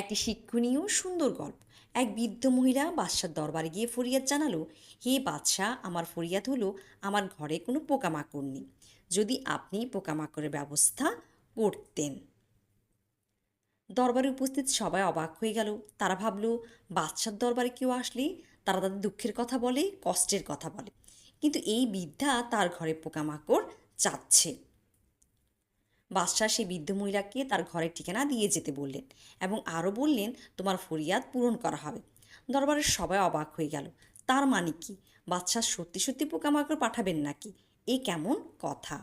একটি শিক্ষণীয় সুন্দর গল্প। এক বৃদ্ধ মহিলা বাদশার দরবারে গিয়ে ফরিয়াদ জানালো, হে বাদশাহ, আমার ফরিয়াদ হলো আমার ঘরে কোনো পোকামাকড় নেই, যদি আপনি পোকামাকড়ের ব্যবস্থা করতেন। দরবারে উপস্থিত সবাই অবাক হয়ে গেল। তারা ভাবলো, বাদশার দরবারে কেউ আসলে তারা তাদের দুঃখের কথা বলে, কষ্টের কথা বলে, কিন্তু এই বৃদ্ধা তার ঘরে পোকামাকড় চাচ্ছে। বাদশাহ সেই বৃদ্ধ মহিলাকে তার ঘরের ঠিকানা দিয়ে যেতে বললেন এবং আরও বললেন, তোমার ফরিয়াদ পূরণ করা হবে। দরবারের সবাই অবাক হয়ে গেল। তার মানে কি, বাদশাহ সত্যি সত্যি পোকামাকড় পাঠাবেন নাকি? এ কেমন কথা!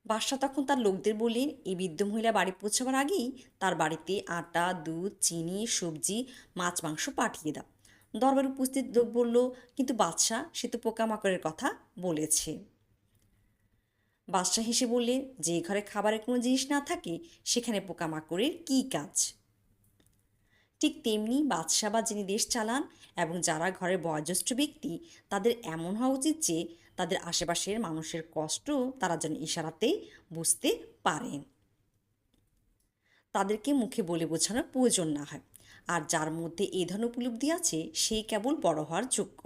বাদশাহ তখন তার লোকদের বললেন, এই বৃদ্ধ মহিলা বাড়ি পৌঁছাবার আগেই তার বাড়িতে আটা, দুধ, চিনি, সবজি, মাছ, মাংস পাঠিয়ে দাও। দরবারে উপস্থিত লোক বলল, কিন্তু বাদশাহ, সে তো পোকামাকড়ের কথা বলেছে। বাদশাহ হেসে বললেন, যে ঘরে খাবারের কোনো জিনিস না থাকে সেখানে পোকামাকড়ের কী কাজ? ঠিক তেমনি বাদশাহ বা যিনি দেশ চালান এবং যারা ঘরের বয়োজ্যেষ্ঠ ব্যক্তি, তাদের এমন হওয়া উচিত যে তাদের আশেপাশের মানুষের কষ্ট তারা যেন ইশারাতেই বুঝতে পারেন, তাদেরকে মুখে বলে বোঝানোর প্রয়োজন না হয়। আর যার মধ্যে এই ধরনের উপলব্ধি আছে, সেই কেবল বড় হওয়ার যোগ্য,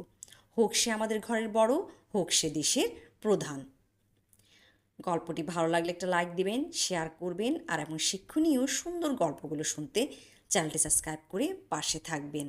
হোক সে আমাদের ঘরের বড়, হোক সে দেশের প্রধান। গল্পটি ভালো লাগলে একটা লাইক দিবেন, শেয়ার করবেন, আর এমন শিক্ষণীয় সুন্দর গল্পগুলো শুনতে চ্যানেলটি সাবস্ক্রাইব করে পাশে থাকবেন।